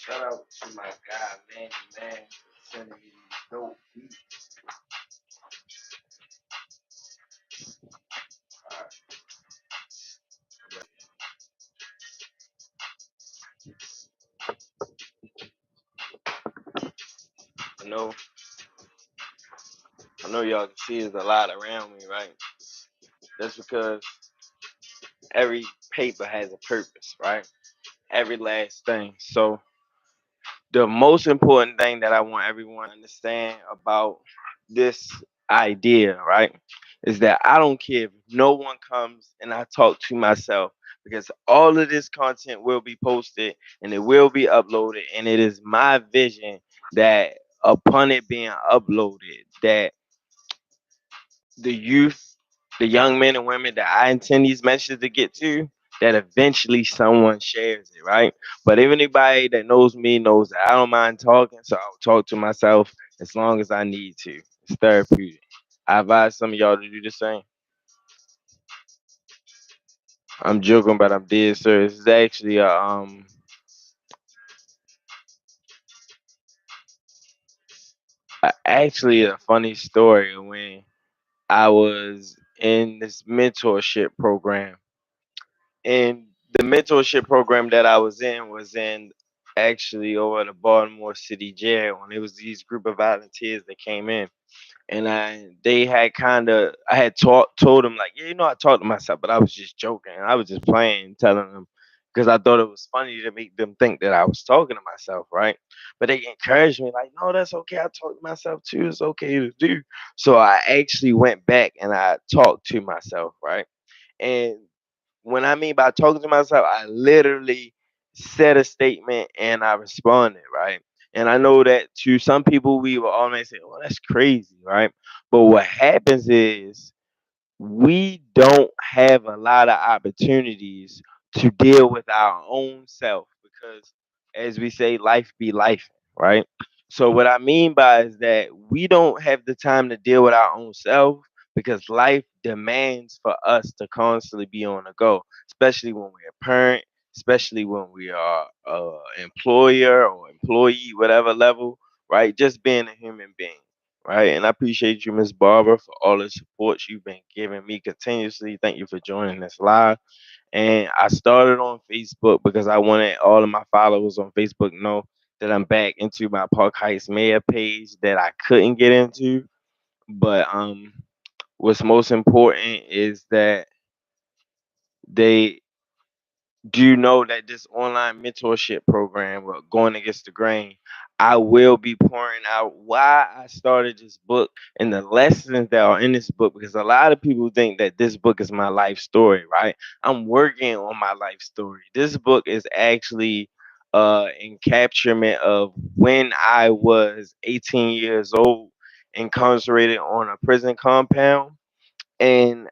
Shout out to my guy, Manny Man, for sending me these dope beats. I know, I know y'all can see there's a lot around me, right? That's because every paper has a purpose, right? Every last thing. So the most important thing that I want everyone to understand about this idea, right, is that I don't care if no one comes and I talk to myself because all of this content will be posted and it will be uploaded. And it is my vision that upon it being uploaded, that the youth, the young men and women that I intend these messages to get to, that eventually someone shares it, right? But if anybody that knows me knows that I don't mind talking, so I'll talk to myself as long as I need to. It's therapeutic. I advise some of y'all to do the same. I'm joking, but I'm dead serious. It's actually actually a funny story when I was in this mentorship program. And the mentorship program that I was in actually over at the Baltimore City Jail, and it was these group of volunteers that came in, and they had kind of I had told them like, yeah, I talked to myself, but I was just joking, I was just playing, telling them because I thought it was funny to make them think that I was talking to myself, right? But they encouraged me like, no, that's okay. I talk to myself too. It's okay to do. So I actually went back and I talked to myself, right? And when I mean by talking to myself, I literally said a statement and I responded, right? And I know that to some people, we will always say, "Oh, that's crazy," right? But what happens is we don't have a lot of opportunities to deal with our own self because, as we say, life be life, right? So, what I mean by is that we don't have the time to deal with our own self because life demands for us to constantly be on the go, especially when we're a parent, especially when we are employer or employee, whatever level, right? Just being a human being, right? And I appreciate you, Miss Barbara, for all the support you've been giving me continuously. Thank you for joining this live. And I started on Facebook because I wanted all of my followers on Facebook to know that I'm back into my Park Heights Mayor page that I couldn't get into. But what's most important is that they do you know that this online mentorship program, going against the grain, I will be pouring out why I started this book and the lessons that are in this book because a lot of people think that this book is my life story, right? I'm working on my life story. This book is actually encapsulation of when I was 18 years old, incarcerated on a prison compound, and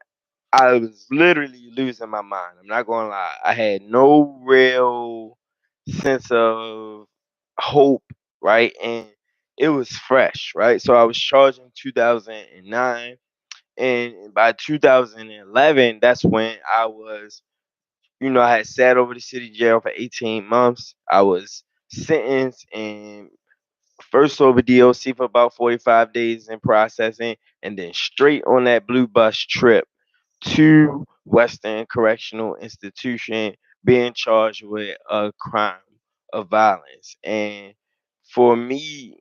I was literally losing my mind. I'm not gonna lie. I had no real sense of hope, right? And it was fresh, right? So I was charged in 2009, and by 2011, that's when I was, I had sat over the city jail for 18 months. I was sentenced and first over DOC for about 45 days in processing, and then straight on that blue bus trip to Western Correctional Institution being charged with a crime of violence. And for me,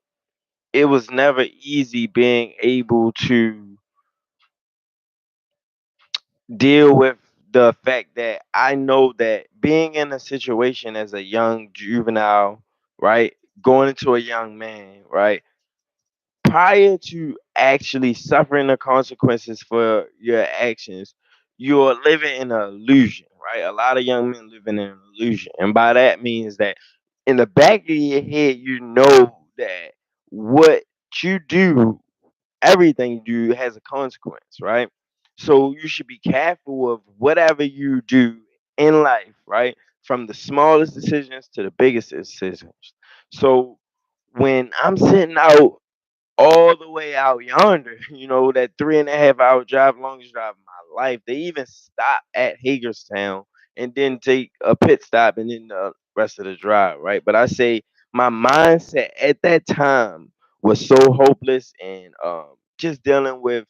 it was never easy being able to deal with the fact that I know that being in a situation as a young juvenile, right, going into a young man, right, prior to actually suffering the consequences for your actions, you're living in an illusion, right? A lot of young men living in an illusion. And by that means that in the back of your head, you know that what you do, everything you do has a consequence, right? So you should be careful of whatever you do in life, right? From the smallest decisions to the biggest decisions. So when I'm sitting out all the way out yonder, that 3.5 hour drive, longest drive of my life. They even stop at Hagerstown and then take a pit stop and then the rest of the drive, right? But I say My mindset at that time was so hopeless and just dealing with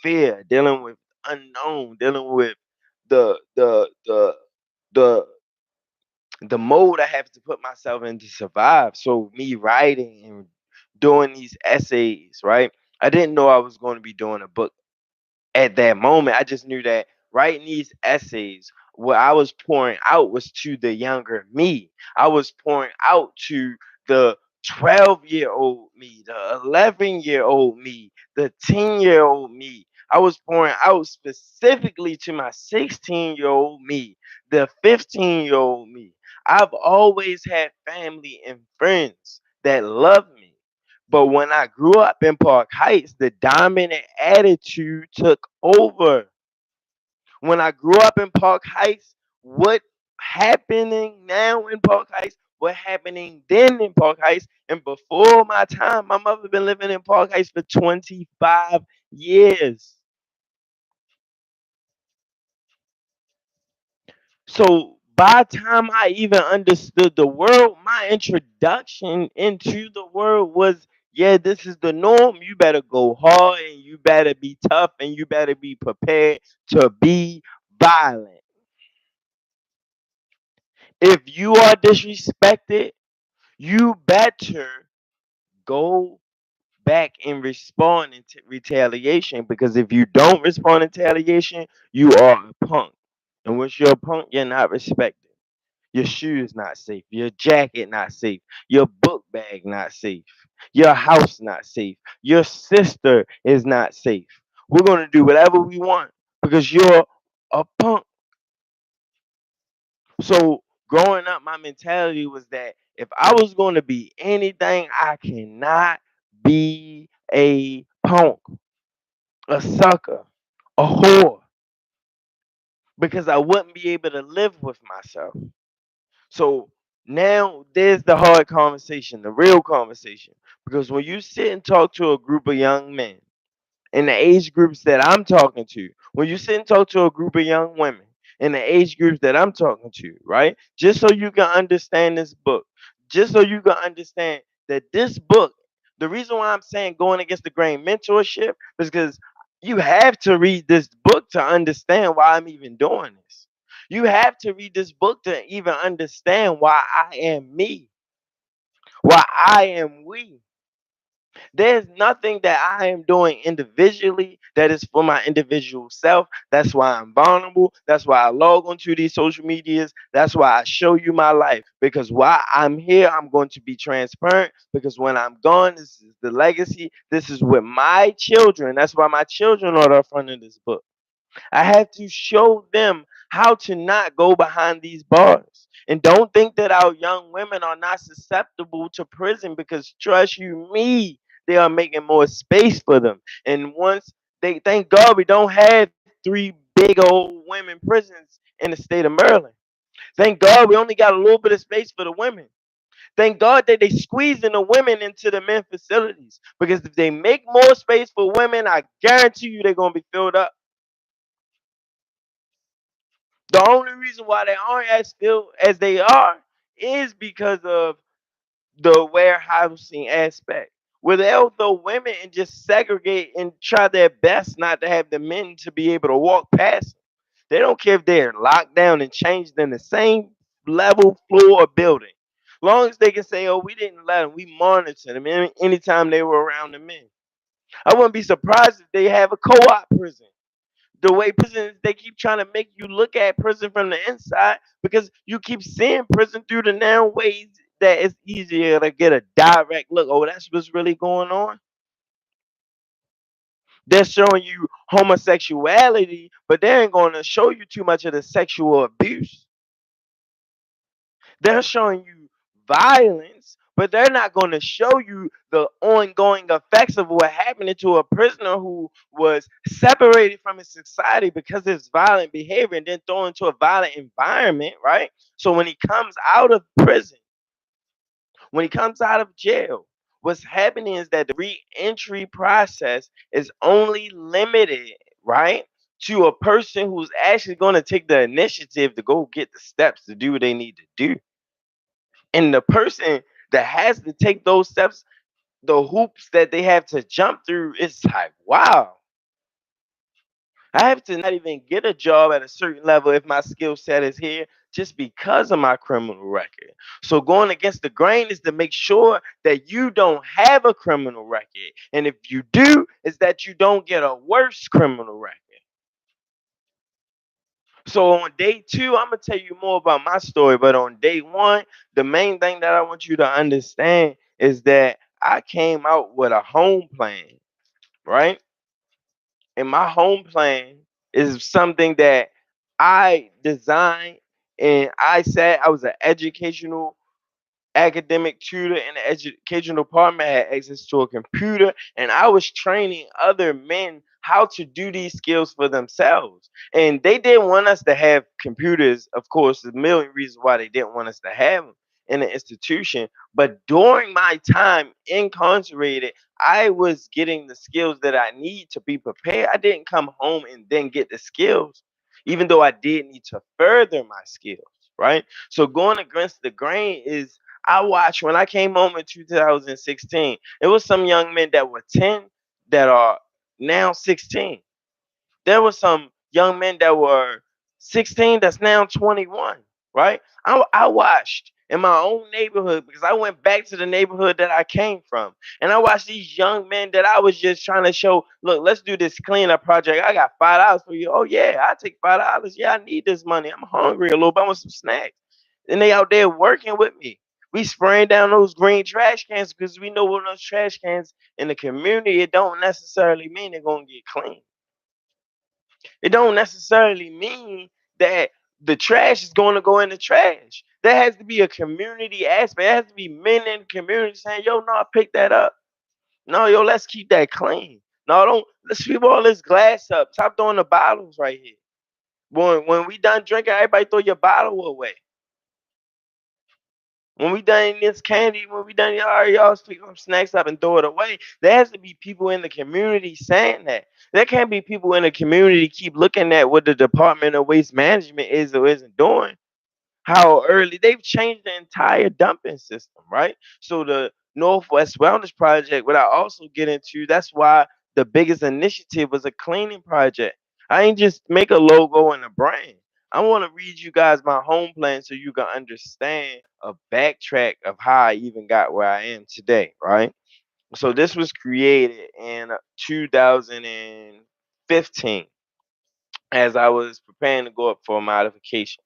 fear, dealing with unknown, dealing with the the the the the mode I have to put myself in to survive. So me writing and doing these essays, right? I didn't know I was going to be doing a book at that moment. I just knew that writing these essays, what I was pouring out was to the younger me. I was pouring out to the 12-year-old me, the 11-year-old me, the 10-year-old me. I was pouring out specifically to my 16-year-old me, the 15-year-old me. I've always had family and friends that love me. But when I grew up in Park Heights, the dominant attitude took over. When I grew up in Park Heights, what happening now in Park Heights, what happening then in Park Heights, and before my time, my mother been living in Park Heights for 25 years. So by the time I even understood the world, my introduction into the world was, yeah, this is the norm. You better go hard and you better be tough and you better be prepared to be violent. If you are disrespected, you better go back and respond in retaliation, because if you don't respond in retaliation, you are a punk. And once you're a punk, you're not respected. Your shoes not safe. Your jacket not safe. Your book bag not safe. Your house not safe. Your sister is not safe. We're gonna do whatever we want because you're a punk. So growing up, my mentality was that if I was gonna be anything, I cannot be a punk, a sucker, a whore, because I wouldn't be able to live with myself. So now there's the hard conversation, the real conversation. Because when you sit and talk to a group of young men in the age groups that I'm talking to, when you sit and talk to a group of young women in the age groups that I'm talking to, right? Just so you can understand this book, just so you can understand that this book, the reason why I'm saying going against the grain mentorship is because you have to read this book to understand why I'm even doing this. You have to read this book to even understand why I am me, why I am we. There's nothing that I am doing individually that is for my individual self. That's why I'm vulnerable. That's why I log onto these social medias. That's why I show you my life. Because while I'm here, I'm going to be transparent. Because when I'm gone, this is the legacy. This is with my children. That's why my children are the front of this book. I had to show them how to not go behind these bars. And don't think that our young women are not susceptible to prison, because trust you me, they are making more space for them. And once they, thank God we don't have three big old women prisons in the state of Maryland. Thank God we only got a little bit of space for the women. Thank God that they squeezing the women into the men facilities. Because if they make more space for women, I guarantee you they're gonna be filled up. The only reason why they aren't as filled as they are is because of the warehousing aspect, where they'll throw women and just segregate and try their best not to have the men to be able to walk past them. They don't care if they're locked down and changed in the same level, floor, or building. Long as they can say, oh, we didn't let them, we monitored them anytime they were around the men. I wouldn't be surprised if they have a co-op prison. The way prisons, they keep trying to make you look at prison from the inside, because you keep seeing prison through the narrow ways that it's easier to get a direct look. Oh, that's what's really going on. They're showing you homosexuality, but they ain't going to show you too much of the sexual abuse. They're showing you violence, but they're not going to show you the ongoing effects of what happened to a prisoner who was separated from his society because of his violent behavior and then thrown into a violent environment, right? So when he comes out of prison, when he comes out of jail, what's happening is that the re-entry process is only limited, right, to a person who's actually going to take the initiative to go get the steps to do what they need to do. And the person that has to take those steps, the hoops that they have to jump through, it's like, wow, I have to not even get a job at a certain level if my skill set is here just because of my criminal record. So going against the grain is to make sure that you don't have a criminal record. And if you do, is that you don't get a worse criminal record. So on day two, I'm gonna tell you more about my story. But on day one, the main thing that I want you to understand is that I came out with a home plan, right? And my home plan is something that I designed, and I was an educational academic tutor in the educational department. I had access to a computer, and I was training other men how to do these skills for themselves. And they didn't want us to have computers. Of course, there's a million reasons why they didn't want us to have them in the institution. But during my time incarcerated, I was getting the skills that I need to be prepared. I didn't come home and then get the skills, even though I did need to further my skills, right? So going against the grain is, I watched when I came home in 2016, it was some young men that were 10 that are now 16. There were some young men that were 16 that's now 21, right? I watched in my own neighborhood because I went back to the neighborhood that I came from. And I watched these young men that I was just trying to show, look, let's do this cleanup project. I got $5 for you. Oh, yeah, I take $5. Yeah, I need this money. I'm hungry a little bit. I want some snacks. And they out there working with me. We spraying down those green trash cans because we know when those trash cans in the community, it don't necessarily mean they're gonna get clean. It don't necessarily mean that the trash is going to go in the trash. There has to be a community aspect. There has to be men in the community saying, "Yo, no, pick that up. No, yo, let's keep that clean. No, don't let's sweep all this glass up. Stop throwing the bottles right here. When we done drinking, everybody throw your bottle away. When we done eating this candy, when we done y'all pick some snacks up and throw it away. There has to be people in the community saying that. There can't be people in the community keep looking at what the Department of Waste Management is or isn't doing. How early they've changed the entire dumping system, right? So the Northwest Wellness Project, what I also get into, that's why the biggest initiative was a cleaning project. I ain't just make a logo and a brand. I want to read you guys my home plan so you can understand a backtrack of how I even got where I am today, right? So this was created in 2015 as I was preparing to go up for a modification.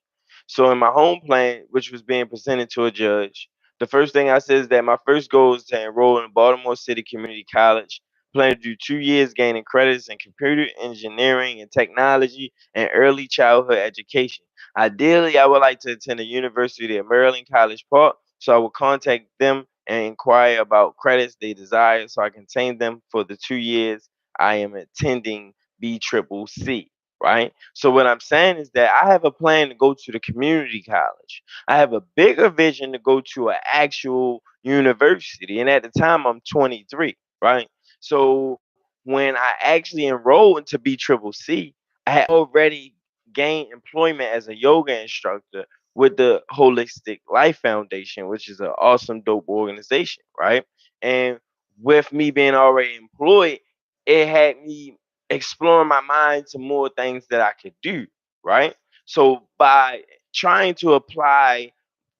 So in my home plan, which was being presented to a judge, the first thing I said is that my first goal is to enroll in Baltimore City Community College. Plan to do 2 years gaining credits in computer engineering and technology and early childhood education. Ideally, I would like to attend the University of Maryland College Park, so I will contact them and inquire about credits they desire so I can obtain them for the 2 years I am attending BCCC, right? So what I'm saying is that I have a plan to go to the community college. I have a bigger vision to go to an actual university. And at the time I'm 23, right? So when I actually enrolled into BCCC, I had already gained employment as a yoga instructor with the Holistic Life Foundation, which is an awesome, dope organization, right? And with me being already employed, it had me exploring my mind to more things that I could do, right? So by trying to apply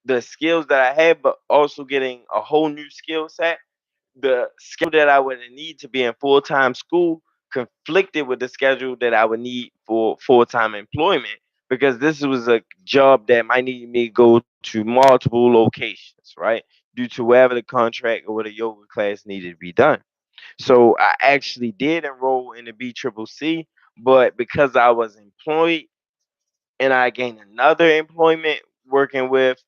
the skills that I had, but also getting a whole new skill set, the schedule that I would need to be in full time school conflicted with the schedule that I would need for full time employment because this was a job that might need me to go to multiple locations, right? Due to wherever the contract or the yoga class needed to be done. So I actually did enroll in the BCCC, but because I was employed and I gained another employment working with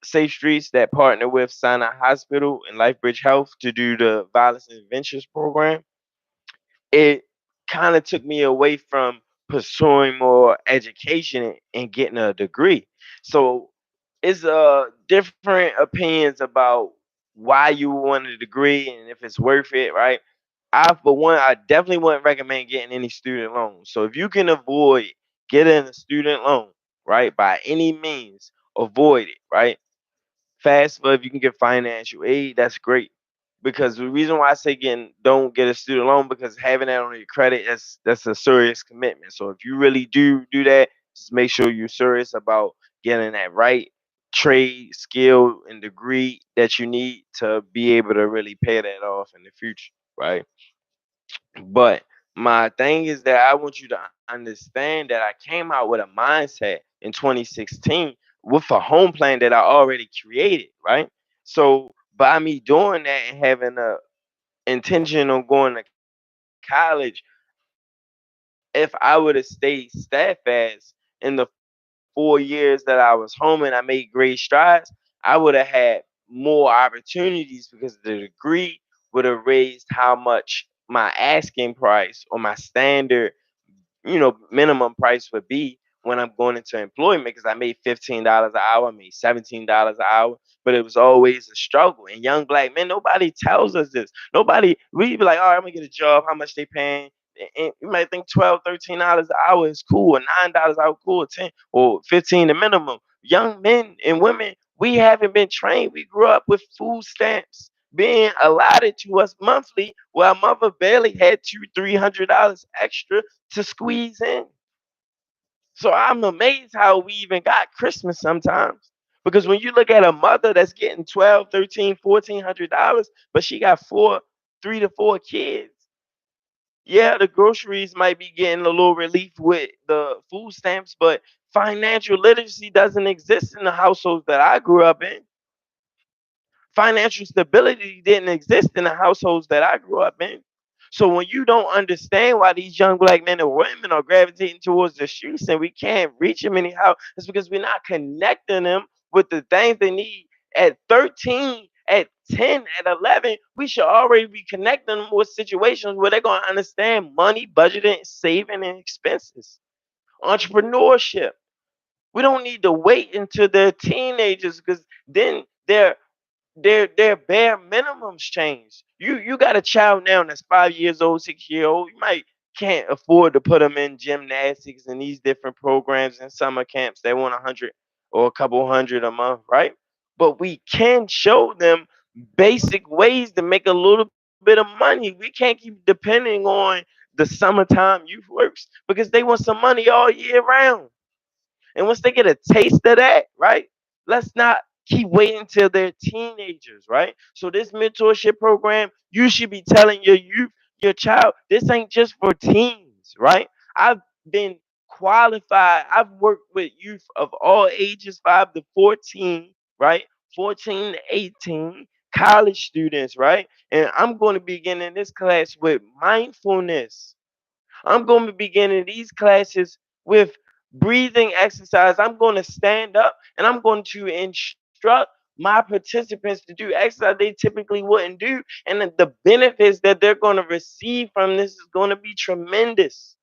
Safe Streets that partner with Sinai Hospital and LifeBridge Health to do the violence interventions program, it kind of took me away from pursuing more education and getting a degree. So it's different opinions about why you want a degree and if it's worth it, right? For one, I definitely wouldn't recommend getting any student loans. So if you can avoid getting a student loan, right, by any means, avoid it, right? FAFSA, if you can get financial aid, that's great. Because the reason why I say don't get a student loan, because having that on your credit, that's a serious commitment. So if you really do that, just make sure you're serious about getting that right trade, skill, and degree that you need to be able to really pay that off in the future, right? But my thing is that I want you to understand that I came out with a mindset in 2016 with a home plan that I already created, right? So by me doing that and having a intention on going to college, if I would have stayed steadfast in the 4 years that I was home and I made great strides, I would have had more opportunities because the degree would have raised how much my asking price or my standard minimum price would be when I'm going into employment because I made $15 an hour, I made $17 an hour, but it was always a struggle. And young black men, nobody tells us this. Nobody, we be like, all right, I'm gonna get a job, how much they paying? And you might think $12, $13 an hour is cool, or $9 an hour cool, or 10 or 15 the minimum. Young men and women, we haven't been trained. We grew up with food stamps being allotted to us monthly, while mother barely had $200-300 extra to squeeze in. So I'm amazed how we even got Christmas sometimes. Because when you look at a mother that's getting 12, 13, $1,400, but she got 3 to 4 kids, yeah, the groceries might be getting a little relief with the food stamps, but financial literacy doesn't exist in the households that I grew up in. Financial stability didn't exist in the households that I grew up in. So when you don't understand why these young black men and women are gravitating towards the streets and we can't reach them anyhow, it's because we're not connecting them with the things they need at 13, at 10, at 11. We should already be connecting them with situations where they're going to understand money, budgeting, saving, and expenses. Entrepreneurship. We don't need to wait until they're teenagers because then their bare minimums change. You got a child now that's 5 years old, 6 year old. You might can't afford to put them in gymnastics and these different programs and summer camps. They want 100 or a couple hundred a month, right? But we can show them basic ways to make a little bit of money. We can't keep depending on the summertime youth works because they want some money all year round. And once they get a taste of that, right? Let's not keep waiting until they're teenagers, right? So this mentorship program, you should be telling your youth, your child, this ain't just for teens, right? I've been qualified. I've worked with youth of all ages, 5 to 14, right? 14 to 18, college students, right? And I'm going to begin in this class with mindfulness. I'm going to be beginning these classes with breathing exercise. I'm going to stand up and I'm going to instruct my participants to do exercise they typically wouldn't do. And the benefits that they're going to receive from this is going to be tremendous.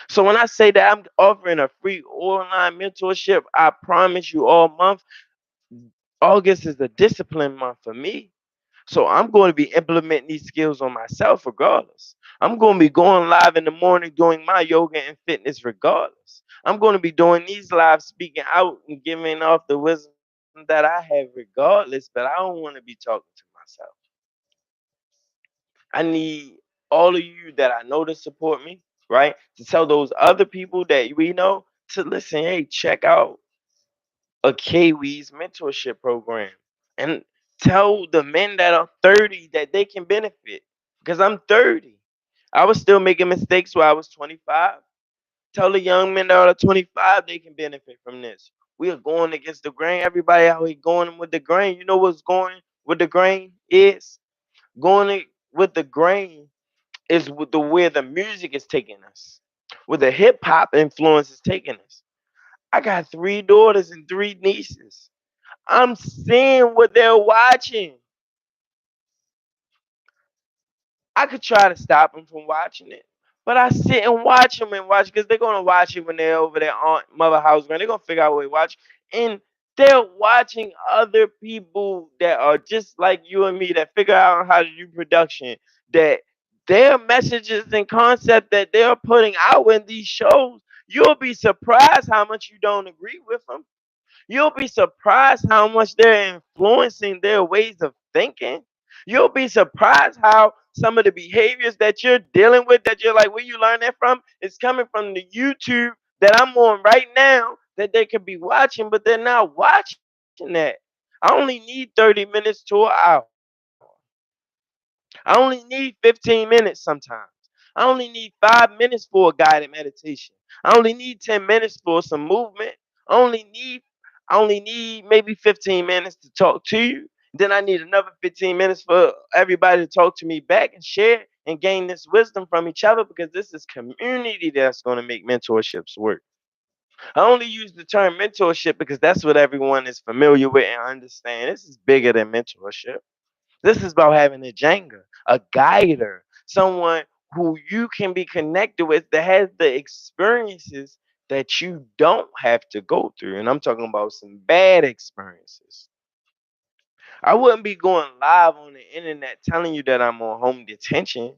So when I say that I'm offering a free online mentorship, I promise you all month, August is a discipline month for me. So I'm going to be implementing these skills on myself regardless. I'm going to be going live in the morning doing my yoga and fitness regardless. I'm going to be doing these live speaking out and giving off the wisdom that I have regardless, but I don't want to be talking to myself. I need all of you that I know to support me, right? To tell those other people that we know to listen, hey, check out a Kiwi's mentorship program and tell the men that are 30 that they can benefit because I'm 30. I was still making mistakes while I was 25. Tell the young men that are 25 they can benefit from this. We are going against the grain. Everybody out here going with the grain. You know what's going with the grain is? Going with the grain is with the where the music is taking us, where the hip hop influence is taking us. I got 3 daughters and 3 nieces. I'm seeing what they're watching. I could try to stop them from watching it, but I sit and watch them and watch because they're gonna watch it when they're over their aunt mother house. They're gonna figure out what they watch, and they're watching other people that are just like you and me that figure out how to do production. That their messages and concept that they're putting out in these shows, you'll be surprised how much you don't agree with them. You'll be surprised how much they're influencing their ways of thinking. You'll be surprised how some of the behaviors that you're dealing with, that you're like, where you learn that from, is coming from the YouTube that I'm on right now that they could be watching, but they're not watching that. I only need 30 minutes to an hour. I only need 15 minutes sometimes. I only need 5 minutes for a guided meditation. I only need 10 minutes for some movement. I only need I only need maybe 15 minutes to talk to you. Then I need another 15 minutes for everybody to talk to me back and share and gain this wisdom from each other, because this is community that's going to make mentorships work. I only use the term mentorship because that's what everyone is familiar with and understand. This is bigger than mentorship. This is about having a Jenga, a guider, someone who you can be connected with that has the experiences that you don't have to go through. And I'm talking about some bad experiences. I wouldn't be going live on the internet telling you that I'm on home detention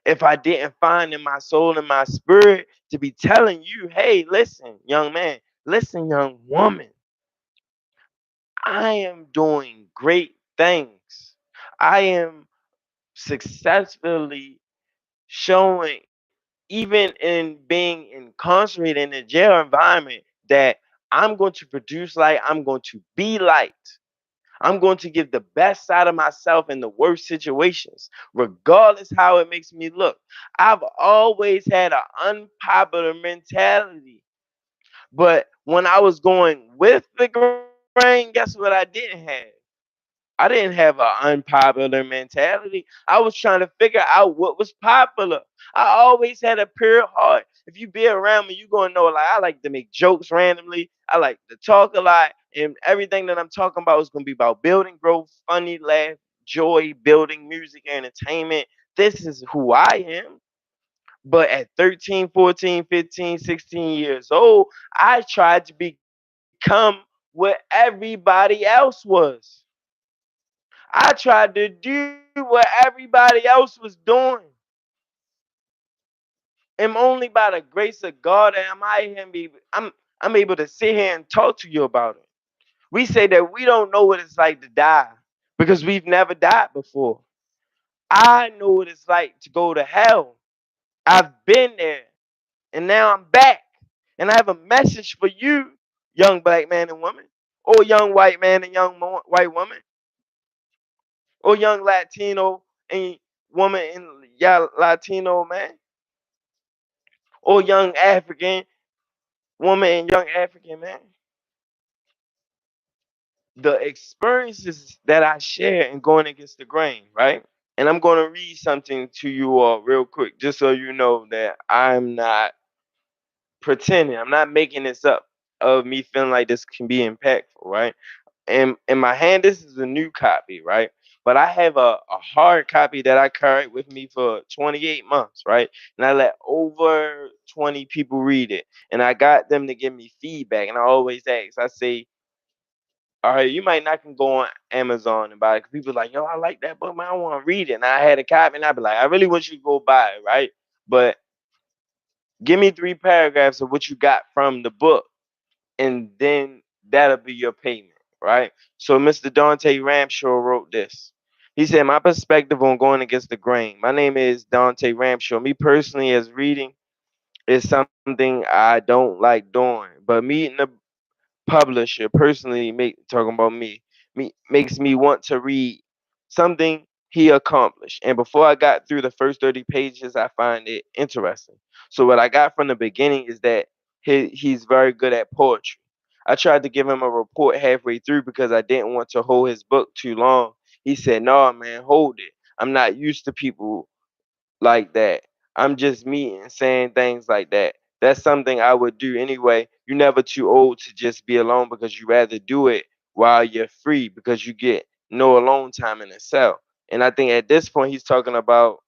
if I didn't find in my soul and my spirit to be telling you, hey, listen, young man, listen, young woman, I am doing great things. I am successfully showing, even in being incarcerated in a jail environment, that I'm going to produce light, I'm going to be light. I'm going to give the best side of myself in the worst situations, regardless how it makes me look. I've always had an unpopular mentality. But when I was going with the grain, guess what I didn't have? I didn't have an unpopular mentality. I was trying to figure out what was popular. I always had a pure heart. If you be around me, you gonna know, like, I like to make jokes randomly. I like to talk a lot, and everything that I'm talking about is gonna be about building growth, funny, laugh, joy, building music, entertainment. This is who I am. But at 13, 14, 15, 16 years old, I tried to become what everybody else was. I tried to do what everybody else was doing. And only by the grace of God am I'm able to sit here and talk to you about it. We say that we don't know what it's like to die because we've never died before. I know what it's like to go to hell. I've been there, and now I'm back. And I have a message for you, young black man and woman, or young white man and young white woman, or young Latino and woman and y'all Latino man, or young African woman and young African man. The experiences that I share in going against the grain, right? And I'm going to read something to you all real quick, just so you know that I'm not pretending. I'm not making this up of me feeling like this can be impactful, right? And in my hand, this is a new copy, right? But I have a hard copy that I carried with me for 28 months, right? And I let over 20 people read it. And I got them to give me feedback. And I always ask, I say, all right, you might not can go on Amazon and buy it. 'Cause people like, yo, I like that book, man. I want to read it. And I had a copy, and I'd be like, I really want you to go buy it, right? But give me 3 paragraphs of what you got from the book, and then that'll be your payment, right? So Mr. Dante Ramshaw wrote this. He said, my perspective on going against the grain. My name is Dante Ramshaw. Me personally, as reading is something I don't like doing, but meeting the publisher personally talking about me makes me want to read something he accomplished. And before I got through the first 30 pages, I find it interesting. So what I got from the beginning is that he's very good at poetry. I tried to give him a report halfway through because I didn't want to hold his book too long. He said, no, man, hold it. I'm not used to people like that. I'm just me and saying things like that. That's something I would do anyway. You're never too old to just be alone because you rather do it while you're free because you get no alone time in itself. And I think at this point he's talking about,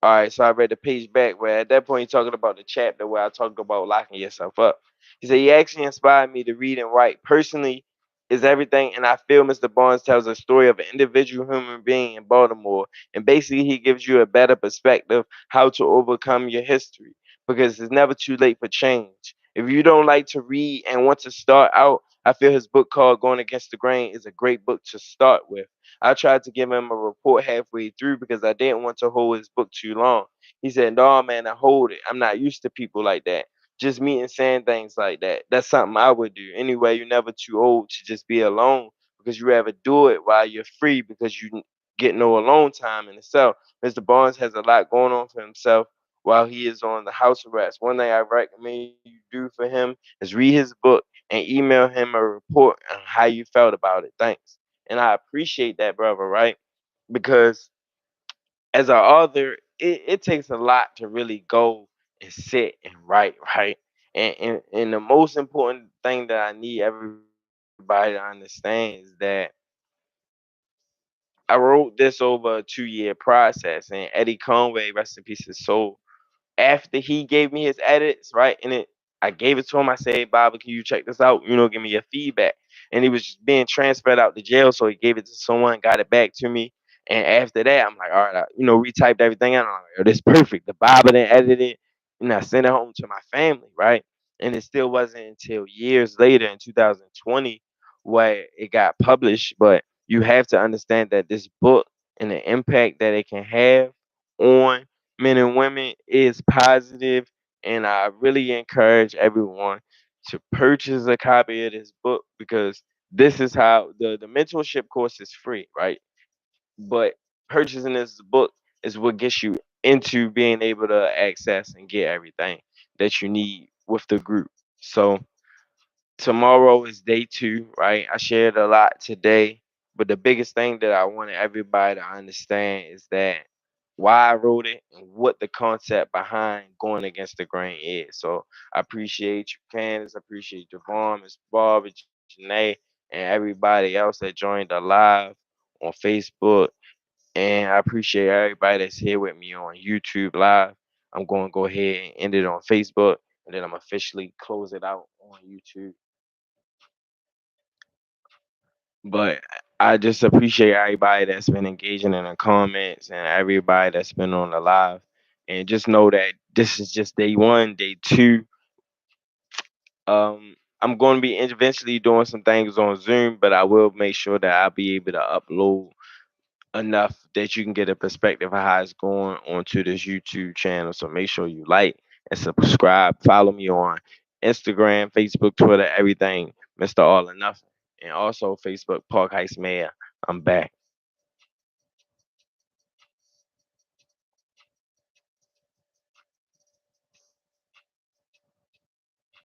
all right, so I read the page back where at that point he's talking about the chapter where I talked about locking yourself up. He said he actually inspired me to read and write. Personally, is everything, and I feel Mr. Barnes tells a story of an individual human being in Baltimore, and basically he gives you a better perspective how to overcome your history because it's never too late for change. If you don't like to read and want to start out, I feel his book called Going Against the Grain is a great book to start with. I tried to give him a report halfway through because I didn't want to hold his book too long. He said, "No, man, I hold it. I'm not used to people like that. Just meeting saying things like that. That's something I would do. Anyway, you're never too old to just be alone because you rather do it while you're free because you get no alone time in itself. Mr. Barnes has a lot going on for himself while he is on the house arrest. One thing I recommend you do for him is read his book and email him a report on how you felt about it. Thanks." And I appreciate that, brother, right? Because as an author, it takes a lot to really go and sit and write, right? And the most important thing that I need everybody to understand is that I wrote this over a 2 year process, and Eddie Conway, rest in peace, his soul, after he gave me his edits, right? And I gave it to him. I said, "Hey, Bobby, can you check this out? Give me your feedback." And he was just being transferred out to jail, so he gave it to someone, got it back to me. And after that, I'm like, all right, retyped everything out. I'm like, "Yo, this perfect." The Bobby then edited it, and I sent it home to my family, right? And it still wasn't until years later in 2020 where it got published. But you have to understand that this book and the impact that it can have on men and women is positive, and I really encourage everyone to purchase a copy of this book because this is how the mentorship course is free, right? But purchasing this book is what gets you into being able to access and get everything that you need with the group. So tomorrow is day two, right? I shared a lot today, but the biggest thing that I wanted everybody to understand is that why I wrote it and what the concept behind going against the grain is. So I appreciate you, Candace. I appreciate Javon, Miss Barbara, Janae, and everybody else that joined the live on Facebook. And I appreciate everybody that's here with me on YouTube Live. I'm going to go ahead and end it on Facebook, and then I'm officially close it out on YouTube. But I just appreciate everybody that's been engaging in the comments and everybody that's been on the live. And just know that this is just day one, day two. I'm going to be eventually doing some things on Zoom, but I will make sure that I'll be able to upload enough that you can get a perspective of how it's going onto this YouTube channel. So make sure you like and subscribe. Follow me on Instagram, Facebook, Twitter, everything, Mr. All or Nothing. And also Facebook, Park Heights Mayor. I'm back.